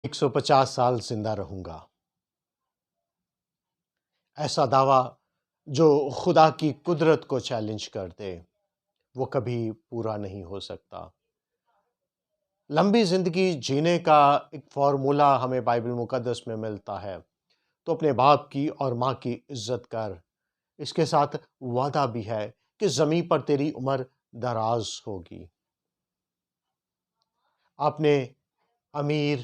150 سال زندہ رہوں گا، ایسا دعویٰ جو خدا کی قدرت کو چیلنج کر دے وہ کبھی پورا نہیں ہو سکتا۔ لمبی زندگی جینے کا ایک فارمولا ہمیں بائبل مقدس میں ملتا ہے، تو اپنے باپ کی اور ماں کی عزت کر۔ اس کے ساتھ وعدہ بھی ہے کہ زمین پر تیری عمر دراز ہوگی۔ آپ نے امیر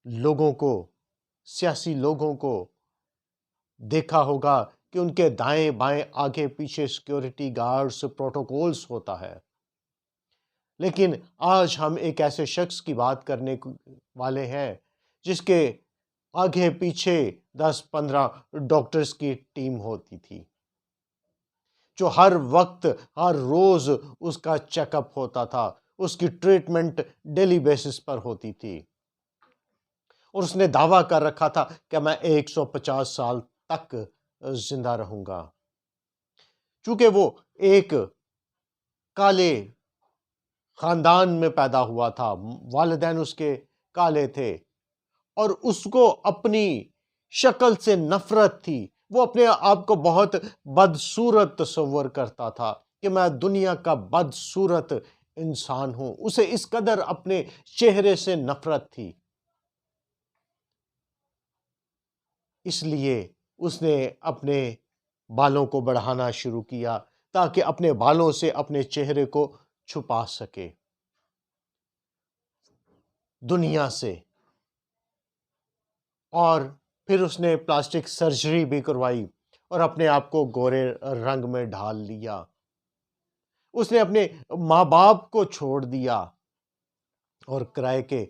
لوگوں کو، سیاسی لوگوں کو دیکھا ہوگا کہ ان کے دائیں بائیں آگے پیچھے سیکیورٹی گارڈز پروٹوکولز ہوتا ہے، لیکن آج ہم ایک ایسے شخص کی بات کرنے والے ہیں جس کے آگے پیچھے 10-15 ڈاکٹرز کی ٹیم ہوتی تھی، جو ہر وقت ہر روز اس کا چیک اپ ہوتا تھا، اس کی ٹریٹمنٹ ڈیلی بیسس پر ہوتی تھی، اور اس نے دعویٰ کر رکھا تھا کہ میں 150 سال تک زندہ رہوں گا۔ چونکہ وہ ایک کالے خاندان میں پیدا ہوا تھا، والدین اس کے کالے تھے، اور اس کو اپنی شکل سے نفرت تھی۔ وہ اپنے آپ کو بہت بدصورت تصور کرتا تھا کہ میں دنیا کا بدصورت انسان ہوں۔ اسے اس قدر اپنے چہرے سے نفرت تھی، اس لیے اس نے اپنے بالوں کو بڑھانا شروع کیا تاکہ اپنے بالوں سے اپنے چہرے کو چھپا سکے دنیا سے۔ اور پھر اس نے پلاسٹک سرجری بھی کروائی اور اپنے آپ کو گورے رنگ میں ڈھال لیا۔ اس نے اپنے ماں باپ کو چھوڑ دیا اور کرائے کے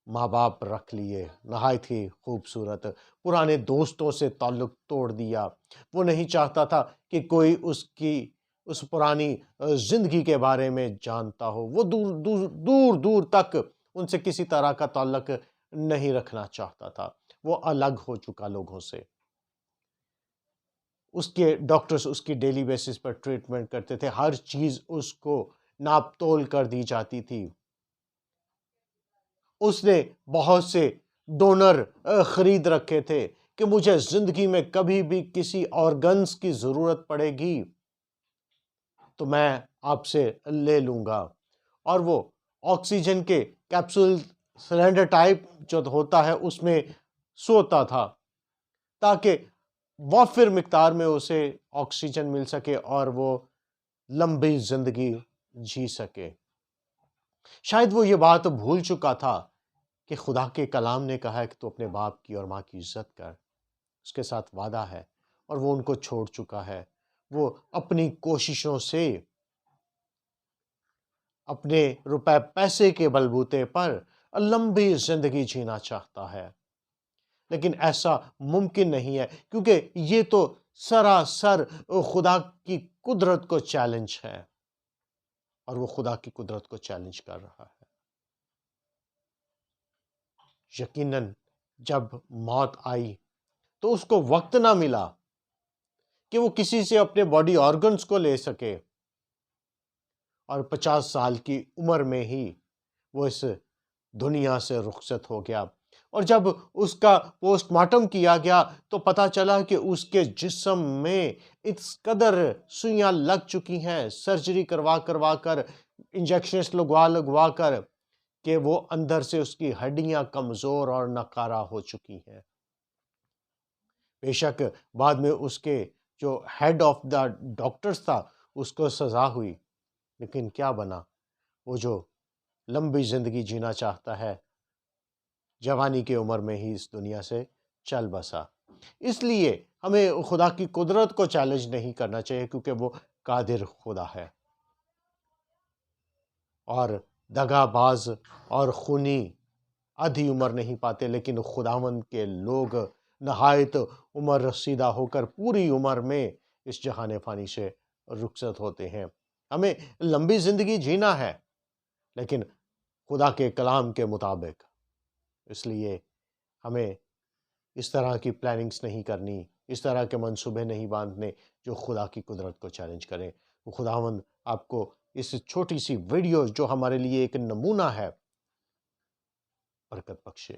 ماں باپ رکھ لیے، نہایت ہی خوبصورت۔ پرانے دوستوں سے تعلق توڑ دیا۔ وہ نہیں چاہتا تھا کہ کوئی اس پرانی زندگی کے بارے میں جانتا ہو۔ وہ دور دور دور دور تک ان سے کسی طرح کا تعلق نہیں رکھنا چاہتا تھا۔ وہ الگ ہو چکا لوگوں سے۔ اس کے ڈاکٹرز اس کی ڈیلی بیسس پر ٹریٹمنٹ کرتے تھے، ہر چیز اس کو ناپ تول کر دی جاتی تھی۔ اس نے بہت سے ڈونر خرید رکھے تھے کہ مجھے زندگی میں کبھی بھی کسی آرگنز کی ضرورت پڑے گی تو میں آپ سے لے لوں گا۔ اور وہ آکسیجن کے کیپسول سلنڈر ٹائپ جو ہوتا ہے اس میں سوتا تھا تاکہ وافر مقدار میں اسے آکسیجن مل سکے اور وہ لمبی زندگی جی سکے۔ شاید وہ یہ بات بھول چکا تھا کہ خدا کے کلام نے کہا ہے کہ تو اپنے باپ کی اور ماں کی عزت کر، اس کے ساتھ وعدہ ہے، اور وہ ان کو چھوڑ چکا ہے۔ وہ اپنی کوششوں سے، اپنے روپے پیسے کے بلبوتے پر لمبی زندگی جینا چاہتا ہے، لیکن ایسا ممکن نہیں ہے کیونکہ یہ تو سراسر خدا کی قدرت کو چیلنج ہے، اور وہ خدا کی قدرت کو چیلنج کر رہا ہے۔ یقیناً جب موت آئی تو اس کو وقت نہ ملا کہ وہ کسی سے اپنے باڈی آرگنز کو لے سکے، اور 50 سال کی عمر میں ہی وہ اس دنیا سے رخصت ہو گیا۔ اور جب اس کا پوسٹ مارٹم کیا گیا تو پتا چلا کہ اس کے جسم میں اس قدر سوئیاں لگ چکی ہیں، سرجری کروا کر، انجیکشنز لگوا کر، کہ وہ اندر سے اس کی ہڈیاں کمزور اور ناکارہ ہو چکی ہیں۔ بے شک بعد میں اس کے جو ہیڈ آف دا ڈاکٹرز تھا اس کو سزا ہوئی، لیکن کیا بنا؟ وہ جو لمبی زندگی جینا چاہتا ہے، جوانی کی عمر میں ہی اس دنیا سے چل بسا۔ اس لیے ہمیں خدا کی قدرت کو چیلنج نہیں کرنا چاہیے، کیونکہ وہ قادر خدا ہے، اور دغا باز اور خونی آدھی عمر نہیں پاتے، لیکن خداوند کے لوگ نہایت عمر رسیدہ ہو کر پوری عمر میں اس جہان فانی سے رخصت ہوتے ہیں۔ ہمیں لمبی زندگی جینا ہے، لیکن خدا کے کلام کے مطابق۔ اس لیے ہمیں اس طرح کی پلاننگز نہیں کرنی، اس طرح کے منصوبے نہیں باندھنے جو خدا کی قدرت کو چیلنج کریں۔ وہ خداوند آپ کو اس چھوٹی سی ویڈیو جو ہمارے لیے ایک نمونہ ہے، برکت بخشے۔